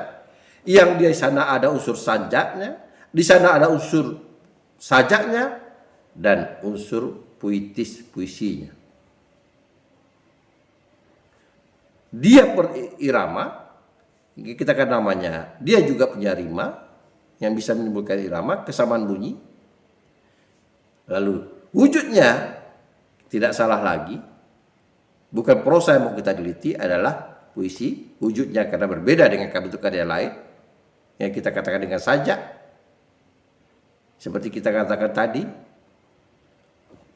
yang di sana ada unsur sajaknya, di sana ada unsur sajaknya, dan unsur puitis puisinya. Dia berirama, kita kan namanya, dia juga punya rima yang bisa menimbulkan irama, kesamaan bunyi. Lalu wujudnya tidak salah lagi, bukan prosa yang mau kita teliti, adalah puisi. Wujudnya karena berbeda dengan bentuk karya lain yang kita katakan dengan sajak. Seperti kita katakan tadi,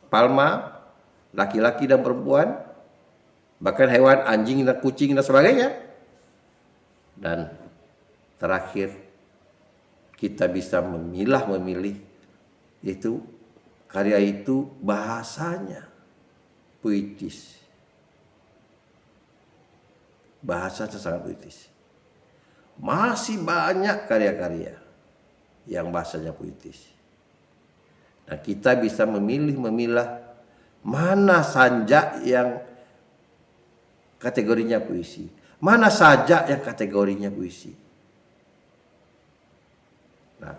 palma, laki-laki dan perempuan, bahkan hewan, anjing dan kucing dan sebagainya. Dan terakhir, kita bisa memilih itu karya itu bahasanya puitis. Bahasanya sangat puitis. Masih banyak karya-karya yang bahasanya puitis. Nah, kita bisa memilah mana sajak yang kategorinya puisi, mana sajak yang kategorinya puisi. Nah,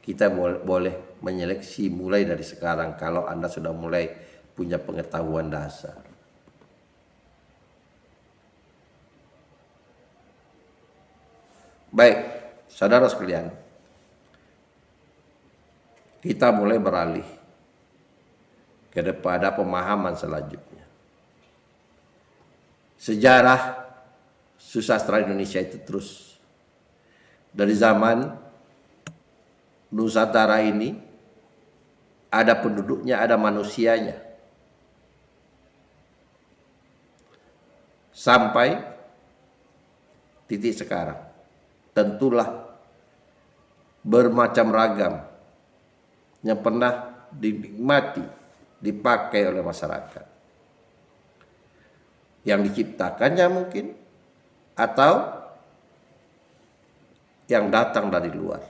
kita boleh menyeleksi mulai dari sekarang kalau Anda sudah mulai punya pengetahuan dasar. Baik, saudara sekalian, kita mulai beralih kepada pemahaman selanjutnya. Sejarah susastra Indonesia itu terus dari zaman Nusantara ini ada penduduknya, ada manusianya. Sampai titik sekarang. Tentulah bermacam ragam yang pernah dinikmati, dipakai oleh masyarakat. Yang diciptakannya mungkin, atau yang datang dari luar.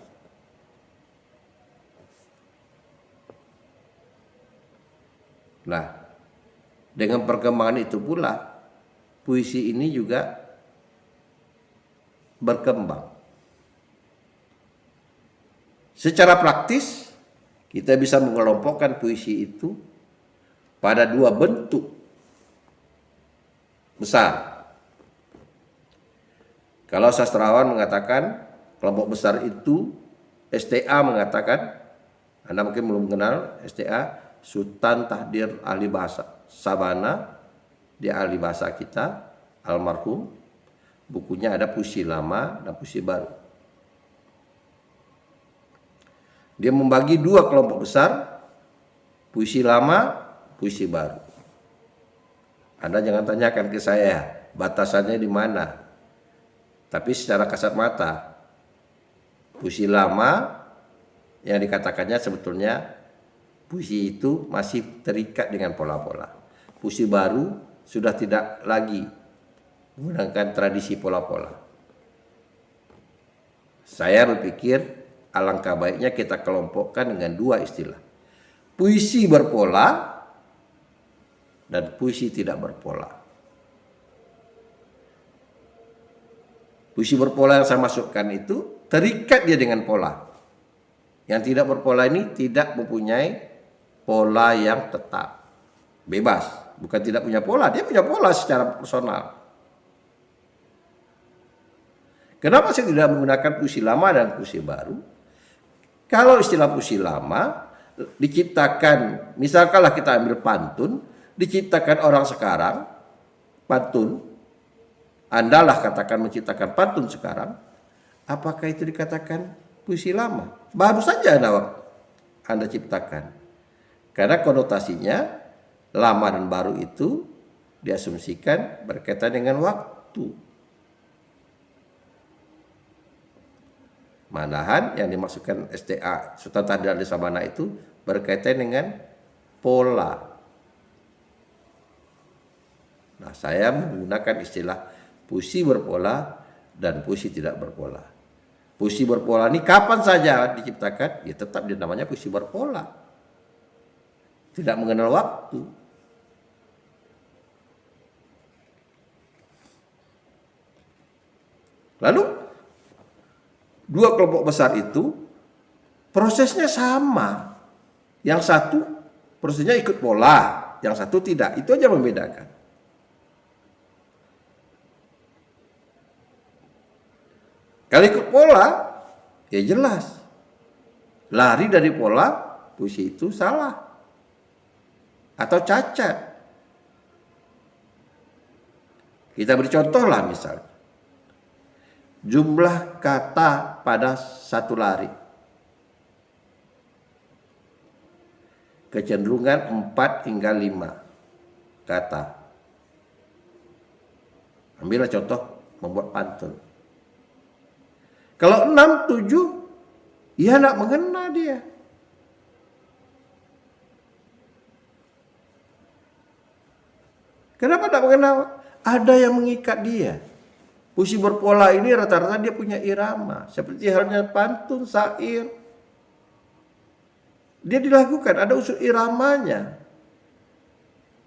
Nah, dengan perkembangan itu pula, puisi ini juga berkembang. Secara praktis, kita bisa mengelompokkan puisi itu pada dua bentuk besar. Kalau sastrawan mengatakan kelompok besar itu STA mengatakan, Anda mungkin belum kenal STA, Sultan Tahdir Ahli Bahasa Sabana, dia ahli bahasa kita, almarhum. Bukunya ada puisi lama dan puisi baru. Dia membagi dua kelompok besar, puisi lama, puisi baru. Anda jangan tanyakan ke saya batasannya di mana. Tapi secara kasat mata, puisi lama yang dikatakannya sebetulnya puisi itu masih terikat dengan pola-pola. Puisi baru sudah tidak lagi menggunakan tradisi pola-pola. Saya berpikir alangkah baiknya kita kelompokkan dengan dua istilah. Puisi berpola dan puisi tidak berpola. Puisi berpola yang saya masukkan itu terikat dia dengan pola. Yang tidak berpola ini tidak mempunyai pola yang tetap. Bebas, bukan tidak punya pola, dia punya pola secara personal. Kenapa saya tidak menggunakan puisi lama dan puisi baru? Kalau istilah puisi lama diciptakan, misalkanlah kita ambil pantun, diciptakan orang sekarang, pantun, Andalah katakan menciptakan pantun sekarang, apakah itu dikatakan puisi lama? Baru saja Anda ciptakan. Karena konotasinya lama dan baru itu diasumsikan berkaitan dengan waktu. Malahan yang dimaksudkan STA Sultan Tahdir Ahli Sabana itu berkaitan dengan pola. Nah, saya menggunakan istilah puisi berpola dan puisi tidak berpola. Puisi berpola ini kapan saja diciptakan, ya tetap dia namanya puisi berpola. Tidak mengenal waktu. Lalu dua kelompok besar itu prosesnya sama. Yang satu prosesnya ikut pola, yang satu tidak. Itu aja membedakan. Kalau ikut pola, ya jelas. Lari dari pola, puisi itu salah. Atau cacat. Kita beri contoh lah misalnya. Jumlah kata pada satu lari. Kecenderungan 4 hingga 5 kata. Ambillah contoh membuat pantun. Kalau 6, 7, ya tidak mengena dia. Kenapa tidak mengena? Ada yang mengikat dia. Puisi berpola ini rata-rata dia punya irama. Seperti halnya pantun, syair. Dia dilakukan, ada unsur iramanya.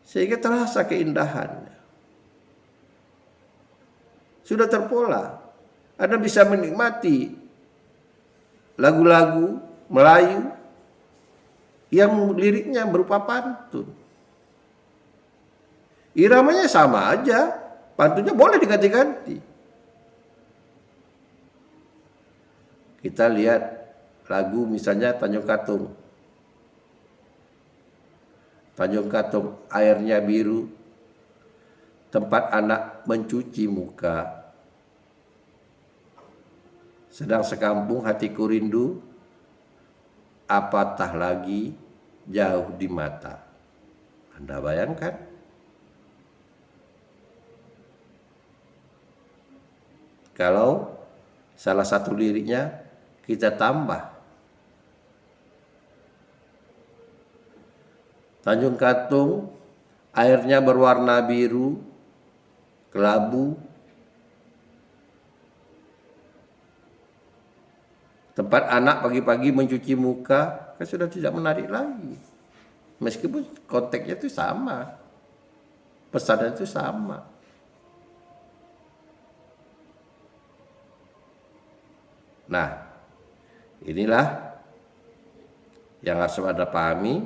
Sehingga terasa keindahannya. Sudah terpola. Anda bisa menikmati lagu-lagu Melayu yang liriknya berupa pantun. Iramanya sama aja, pantunnya boleh diganti-ganti. Kita lihat lagu misalnya Tanjung Katung. Tanjung Katung airnya biru, tempat anak mencuci muka. Sedang sekampung hatiku rindu, apatah lagi jauh di mata. Anda bayangkan? Kalau salah satu liriknya kita tambah. Tanjung Katung, airnya berwarna biru, kelabu. Tempat anak pagi-pagi mencuci muka, kan sudah tidak menarik lagi. Meskipun konteksnya itu sama. Pesannya itu sama. Nah, inilah yang harus Anda pahami,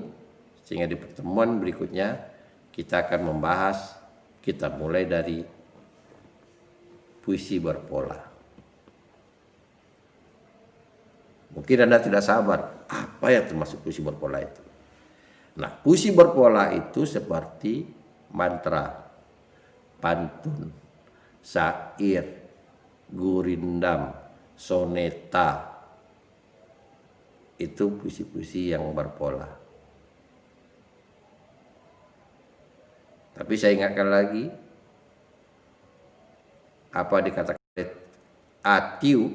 sehingga di pertemuan berikutnya kita akan membahas, kita mulai dari puisi berpola. Mungkin Anda tidak sabar, apa yang termasuk puisi berpola itu? Nah, puisi berpola itu seperti mantra, pantun, syair, gurindam, soneta. Itu puisi-puisi yang berpola. Tapi saya ingatkan lagi, apa dikatakan Atiu,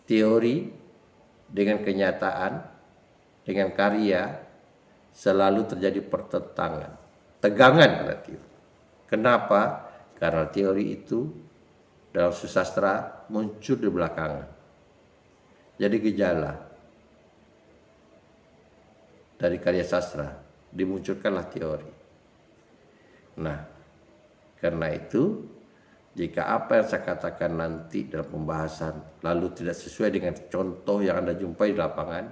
teori dengan kenyataan, dengan karya selalu terjadi pertentangan, tegangan pada teori. Kenapa? Karena teori itu dalam sastra muncul di belakangan. Jadi gejala dari karya sastra dimunculkanlah teori. Nah, karena itu jika apa yang saya katakan nanti dalam pembahasan lalu tidak sesuai dengan contoh yang Anda jumpai di lapangan,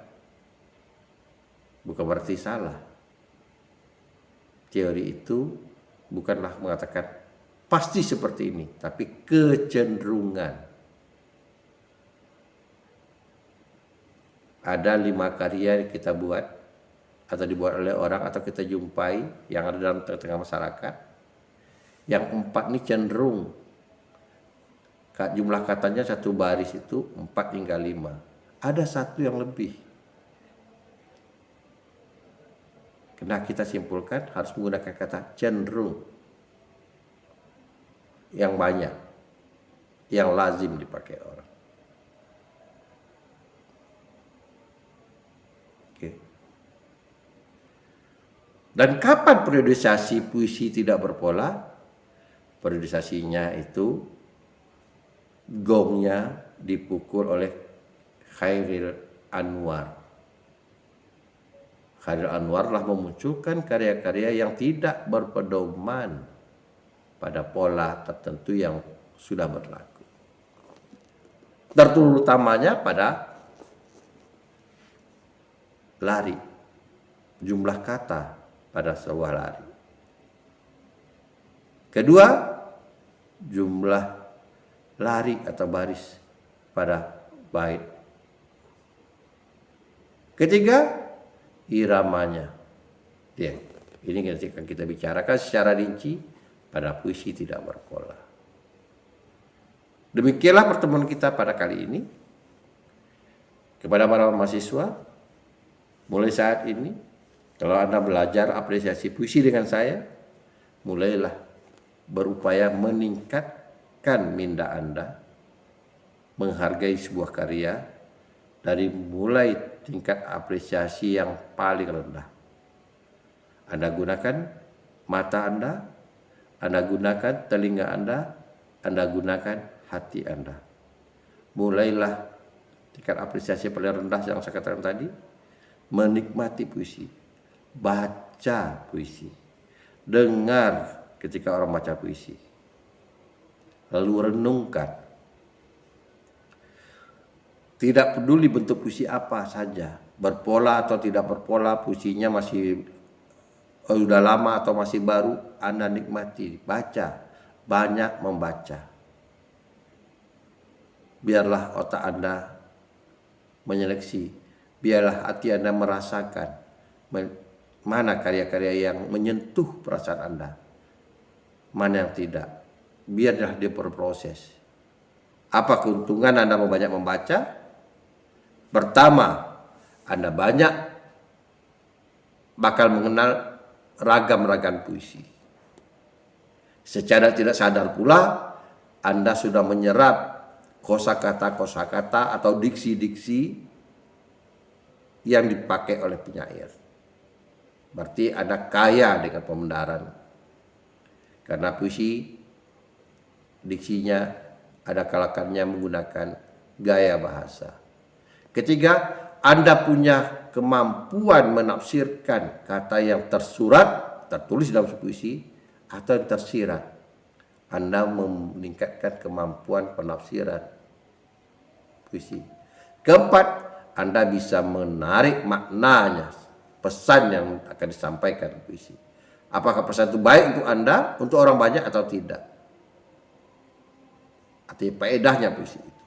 bukan berarti salah. Teori itu bukanlah mengatakan pasti seperti ini, tapi kecenderungan. Ada 5 karya yang kita buat atau dibuat oleh orang atau kita jumpai yang ada dalam tengah-tengah masyarakat. Yang 4 ini cenderung jumlah katanya satu baris itu 4 hingga 5. Ada satu yang lebih. Kena kita simpulkan harus menggunakan kata cenderung yang banyak, yang lazim dipakai orang. Oke. Dan kapan periodisasi puisi tidak berpola? Periodisasinya itu gongnya dipukul oleh Khairil Anwar. Khairil Anwar telah memunculkan karya-karya yang tidak berpedoman pada pola tertentu yang sudah berlaku. Terutamanya pada lari, jumlah kata pada sebuah lari. Kedua, jumlah lari atau baris pada bait. Ketiga, iramanya. Ya, ini akan kita bicarakan secara rinci pada puisi tidak berpola. Demikianlah pertemuan kita pada kali ini. Kepada para mahasiswa, mulai saat ini, kalau Anda belajar apresiasi puisi dengan saya, mulailah berupaya meningkatkan minda Anda, menghargai sebuah karya dari mulai tingkat apresiasi yang paling rendah. Anda gunakan mata Anda gunakan telinga Anda gunakan hati Anda. Mulailah tingkat apresiasi paling rendah yang saya katakan tadi, menikmati puisi, baca puisi, dengar ketika orang baca puisi, lalu renungkan. Tidak peduli bentuk puisi apa saja, berpola atau tidak berpola, puisinya masih sudah lama atau masih baru, Anda nikmati, baca, banyak membaca. Biarlah otak Anda menyeleksi, biarlah hati Anda merasakan mana karya-karya yang menyentuh perasaan Anda, mana yang tidak. Biarlah dia berproses. Apa keuntungan Anda banyak membaca? Pertama, Anda banyak bakal mengenal ragam-ragam puisi. Secara tidak sadar pula, Anda sudah menyerap kosakata-kosakata atau diksi-diksi yang dipakai oleh penyair. Berarti Anda kaya dengan pembenaran. Karena puisi, diksinya, ada kalakannya menggunakan gaya bahasa. Ketiga, Anda punya kemampuan menafsirkan kata yang tersurat, tertulis dalam puisi, atau yang tersirat. Anda meningkatkan kemampuan penafsiran puisi. Keempat, Anda bisa menarik maknanya, pesan yang akan disampaikan puisi. Apakah pesan itu baik untuk Anda, untuk orang banyak atau tidak? Artinya faedahnya puisi itu.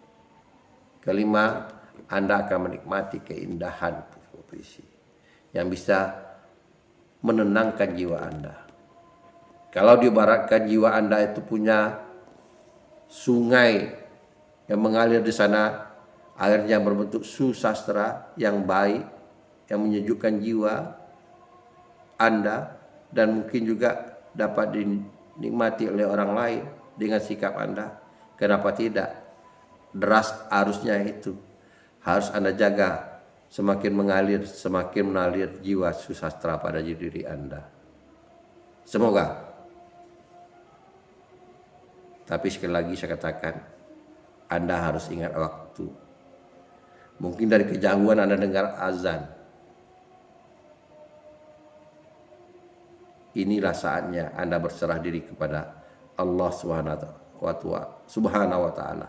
Kelima, Anda akan menikmati keindahan puisi yang bisa menenangkan jiwa Anda. Kalau diibaratkan jiwa Anda itu punya sungai yang mengalir di sana, airnya berbentuk susastra yang baik, yang menyejukkan jiwa Anda, dan mungkin juga dapat dinikmati oleh orang lain dengan sikap Anda. Kenapa tidak? Deras arusnya itu harus Anda jaga, semakin mengalir jiwa susastra pada diri Anda. Semoga. Tapi sekali lagi saya katakan, Anda harus ingat waktu. Mungkin dari kejauhan Anda dengar azan. Inilah saatnya Anda berserah diri kepada Allah Subhanahu wa Ta'ala.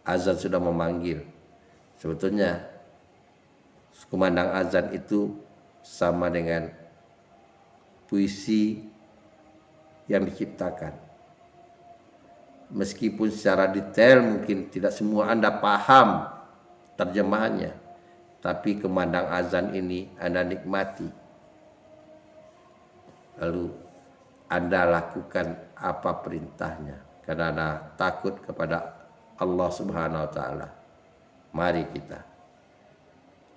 Azan sudah memanggil. Sebetulnya kumandang azan itu sama dengan puisi yang diciptakan. Meskipun secara detail mungkin tidak semua Anda paham terjemahannya, tapi kumandang azan ini Anda nikmati. Lalu Anda lakukan apa perintahnya, karena Anda takut kepada Allah Subhanahu wa Ta'ala. Mari kita,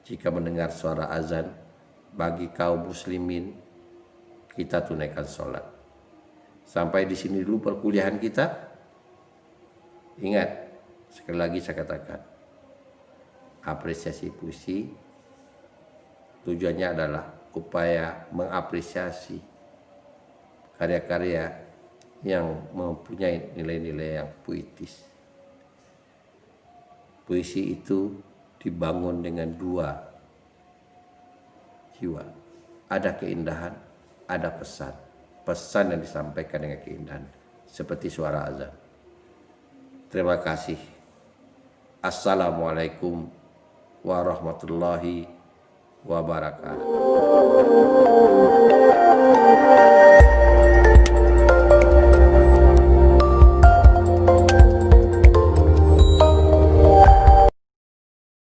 jika mendengar suara azan, bagi kaum muslimin, kita tunaikan sholat. Sampai di sini dulu perkuliahan kita. Ingat, sekali lagi saya katakan, apresiasi puisi tujuannya adalah upaya mengapresiasi karya-karya yang mempunyai nilai-nilai yang puitis. Puisi itu dibangun dengan dua jiwa. Ada keindahan, ada pesan. Pesan yang disampaikan dengan keindahan, seperti suara azan. Terima kasih. Assalamualaikum warahmatullahi wabarakatuh.